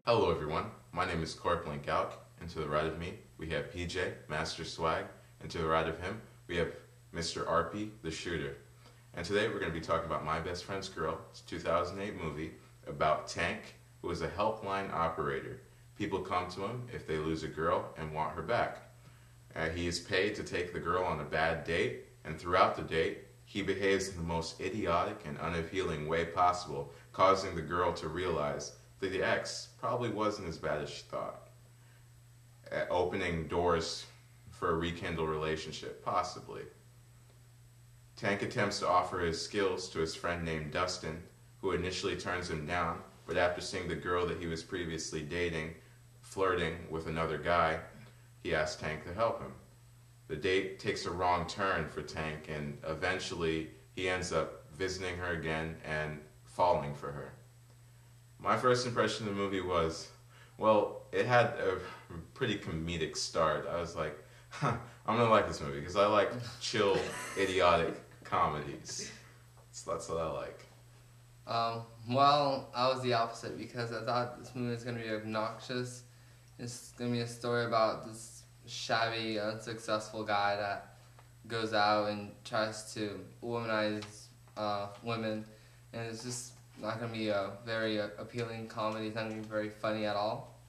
Hello everyone, my name is Corporal Galk, and to the right of me we have PJ, Master Swag, and to the right of him we have Mr. RP, the Shooter. And today we're going to be talking about My Best Friend's Girl. It's a 2008 movie about Tank, who is a helpline operator. People come to him if they lose a girl and want her back. He is paid to take the girl on a bad date, and throughout the date he behaves in the most idiotic and unappealing way possible, causing the girl to realize that the ex probably wasn't as bad as she thought. Opening doors for a rekindled relationship, possibly. Tank attempts to offer his skills to his friend named Dustin, who initially turns him down, but after seeing the girl that he was previously dating flirting with another guy, he asks Tank to help him. The date takes a wrong turn for Tank, and eventually he ends up visiting her again and falling for her. My first impression of the movie was, well, it had a pretty comedic start. I was like, I'm gonna like this movie because I like chill, idiotic comedies. So that's what I like. Well, I was the opposite because I thought this movie was going to be obnoxious. It's going to be a story about this shabby, unsuccessful guy that goes out and tries to womanize women, and it's just not going to be a very appealing comedy. It's not going to be very funny at all.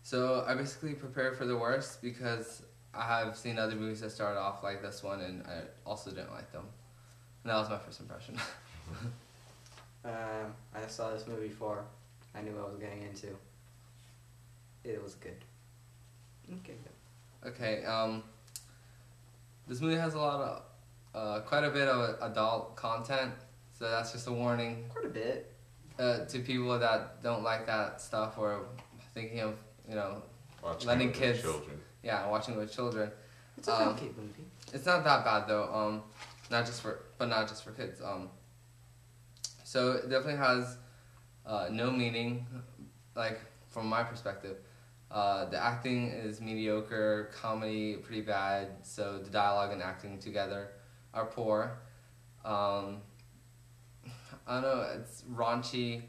So I basically prepared for the worst because I have seen other movies that started off like this one, and I also didn't like them. And that was my first impression. I saw this movie before. I knew what I was getting into. It was good. Okay, good. Okay, this movie has a lot of, quite a bit of adult content, so that's just a warning. Quite a bit. To people that don't like that stuff or thinking of, Watching letting with kids, children. yeah, watching with children. It's a okay movie. It's not that bad though, not just for kids. So it definitely has no meaning, like from my perspective. The acting is mediocre, comedy pretty bad, so the dialogue and acting together are poor. I don't know, it's raunchy,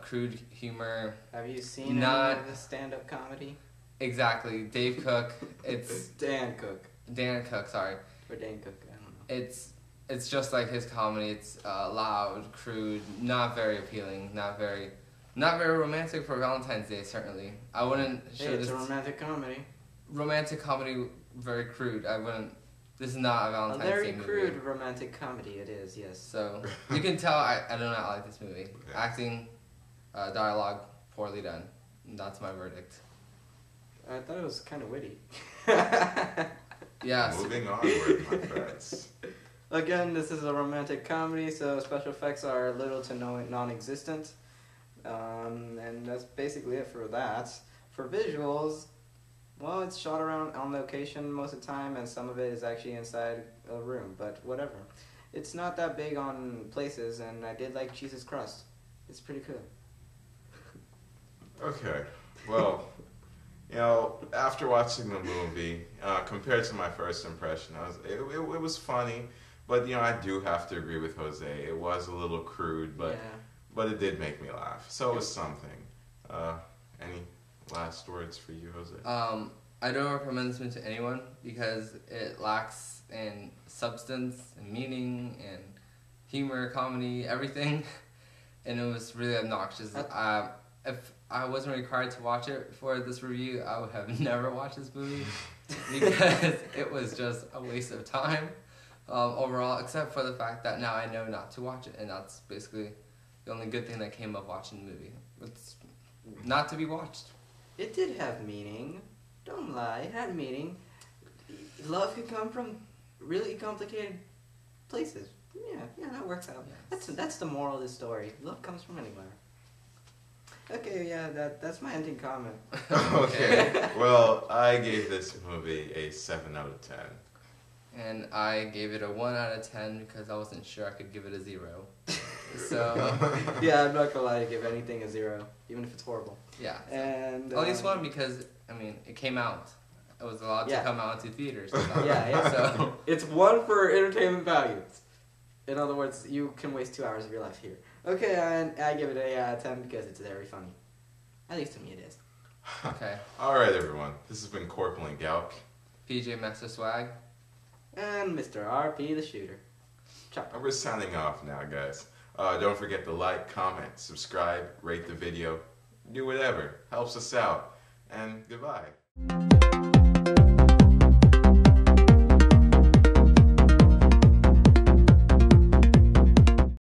crude humor. Have you seen Not- any of the stand-up comedy? Exactly, Dave Cook. It's Dan Cook. Dan Cook, sorry. Or Dan Cook, I don't know. It's just like his comedy. It's loud, crude, not very appealing, not very romantic for Valentine's Day. Certainly, I wouldn't show Hey, it's this a romantic comedy. romantic comedy very crude. I wouldn't. This is not a A Valentine's very Day movie. crude romantic comedy it is, yes. So you can tell I do not like this movie. Yeah. Acting, dialogue, poorly done. That's my verdict. I thought it was kind of witty. Yes. Moving onward, my friends. Again, this is a romantic comedy, so special effects are little to non-existent. And that's basically it for that. For visuals, well, it's shot around on location most of the time, and some of it is actually inside a room, but whatever. It's not that big on places, and I did like Jesus Crust. It's pretty cool. Okay, well, after watching the movie, compared to my first impression, it was funny, but I do have to agree with Jose. It was a little crude, but Yeah. but it did make me laugh. So it was something. Any last words for you, Jose? I don't recommend this movie to anyone because it lacks in substance and meaning and humor, comedy, everything, and it was really obnoxious. If I wasn't required to watch it for this review, I would have never watched this movie because it was just a waste of time overall, except for the fact that now I know not to watch it, and that's basically the only good thing that came of watching the movie. It's not to be watched. It did have meaning. Don't lie, it had meaning. Love could come from really complicated places. Yeah, that works out. Yes. That's the moral of the story. Love comes from anywhere. Okay, yeah, that's my ending comment. Okay, well, I gave this movie a 7 out of 10. And I gave it a 1 out of 10 because I wasn't sure I could give it a 0. So, Yeah, I'm not gonna lie, I give anything a 0, even if it's horrible. yeah. And At least 1 because, it came out. It was allowed Yeah. to come out into theaters. Yeah. So, It's 1 for entertainment value. In other words, you can waste 2 hours of your life here. Okay, and I give it a 10 because it's very funny. At least to me it is. Okay. Alright, everyone. This has been Corporal Galk. PJ Master Swag. And Mr. RP the Shooter. Ciao. And we're signing off now, guys. Don't forget to like, comment, subscribe, rate the video, do whatever. Helps us out. And goodbye.